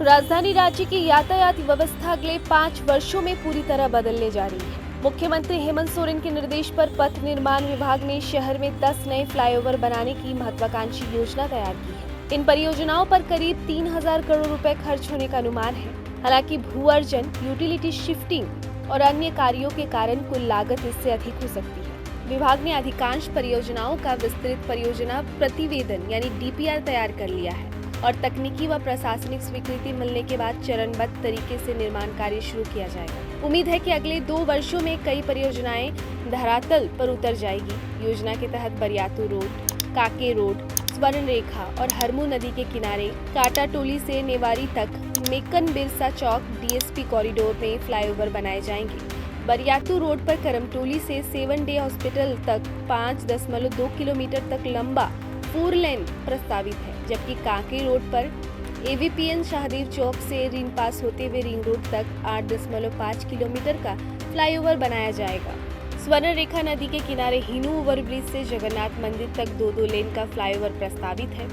राजधानी रांची की यातायात व्यवस्था अगले 5 वर्षों में पूरी तरह बदलने जा रही है। मुख्यमंत्री हेमंत सोरेन के निर्देश पर पथ निर्माण विभाग ने शहर में 10 नए फ्लाईओवर बनाने की महत्वाकांक्षी योजना तैयार की है। इन परियोजनाओं पर करीब 3000 करोड़ रुपए खर्च होने का अनुमान है। हालांकि भू अर्जन, यूटिलिटी शिफ्टिंग और अन्य कार्यों के कारण कुल लागत इससे अधिक हो सकती है। विभाग ने अधिकांश परियोजनाओं का विस्तृत परियोजना प्रतिवेदन यानी DPR तैयार कर लिया है और तकनीकी व प्रशासनिक स्वीकृति मिलने के बाद चरणबद्ध तरीके से निर्माण कार्य शुरू किया जाएगा। उम्मीद है कि अगले 2 वर्षों में कई परियोजनाएं धरातल पर उतर जाएगी। योजना के तहत बरियातू रोड, काके रोड, स्वर्ण रेखा और हरमू नदी के किनारे काटाटोली से नेवारी तक, मेकन बिरसा चौक DSP कॉरिडोर में फ्लाईओवर बनाए जाएंगे। बरियातू रोड पर करमटोली से 7 डे हॉस्पिटल तक 5.2 किलोमीटर तक लंबा 4 लेन प्रस्तावित है, जबकि कांके रोड पर AVPN शाहदेव चौक से रिंग पास होते हुए रिंग रोड तक 8.5 किलोमीटर का फ्लाईओवर बनाया जाएगा। स्वर्ण रेखा नदी के किनारे हिनू ओवरब्रिज से जगन्नाथ मंदिर तक 2 लेन का फ्लाईओवर प्रस्तावित है।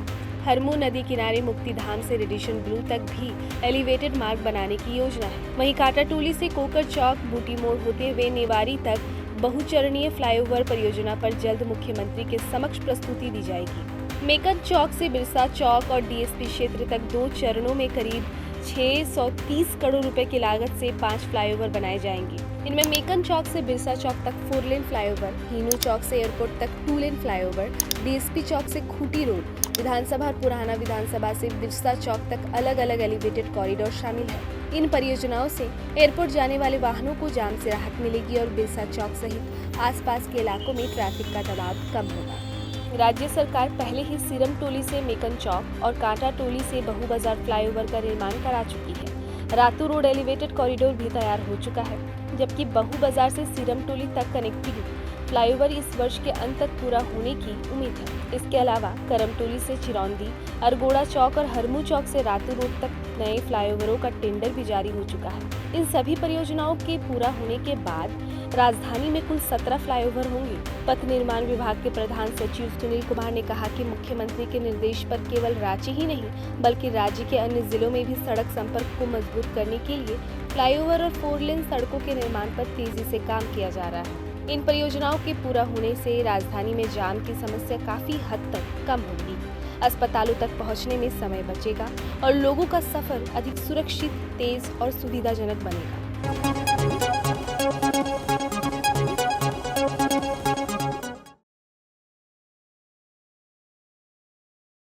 हरमू नदी किनारे मुक्तिधाम से रेडिशन ब्लू तक भी एलिवेटेड मार्ग बनाने की योजना है। वहीं काटाटोली से कोकर चौक, बूटी मोड़ होते हुए नेवारी तक बहुचरणीय फ्लाईओवर परियोजना पर जल्द मुख्यमंत्री के समक्ष प्रस्तुति दी जाएगी। मेकन चौक से बिरसा चौक और DSP क्षेत्र तक 2 चरणों में करीब 630 करोड़ रुपए की लागत से 5 फ्लाईओवर बनाए जाएंगे। इनमें मेकन चौक से बिरसा चौक तक 4 लेन फ्लाईओवर, हीनू चौक से एयरपोर्ट तक 2 लेन फ्लाईओवर, DSP चौक से खूटी रोड, विधानसभा और पुराना विधानसभा से बिरसा चौक तक अलग अलग एलिवेटेड कॉरिडोर शामिल है। इन परियोजनाओं से एयरपोर्ट जाने वाले वाहनों को जाम से राहत मिलेगी और बिरसा चौक सहित आसपास के इलाकों में ट्रैफिक का दबाव कम होगा। राज्य सरकार पहले ही सिरमटोली से मेकन चौक और कांटाटोली से बहु बाजार फ्लाईओवर का निर्माण करा चुकी है। रातू रोड एलिवेटेड कॉरिडोर भी तैयार हो चुका है, जबकि बहु बाजार से सिरमटोली तक कनेक्टिंग फ्लाईओवर इस वर्ष के अंत तक पूरा होने की उम्मीद है। इसके अलावा करमटोली से चिरौंदी, अरगोड़ा चौक और हरमू चौक से रातू रोड तक नए फ्लाईओवरों का टेंडर भी जारी हो चुका है। इन सभी परियोजनाओं के पूरा होने के बाद राजधानी में कुल 17 फ्लाईओवर होंगे। पथ निर्माण विभाग के प्रधान सचिव सुनील कुमार ने कहा कि मुख्यमंत्री के निर्देश पर केवल रांची ही नहीं बल्कि राज्य के अन्य जिलों में भी सड़क संपर्क को मजबूत करने के लिए फ्लाईओवर और 4 लेन सड़कों के निर्माण पर तेजी से काम किया जा रहा है। इन परियोजनाओं के पूरा होने से राजधानी में जाम की समस्या काफी हद तक कम होगी, अस्पतालों तक पहुंचने में समय बचेगा और लोगों का सफर अधिक सुरक्षित, तेज और सुविधाजनक बनेगा।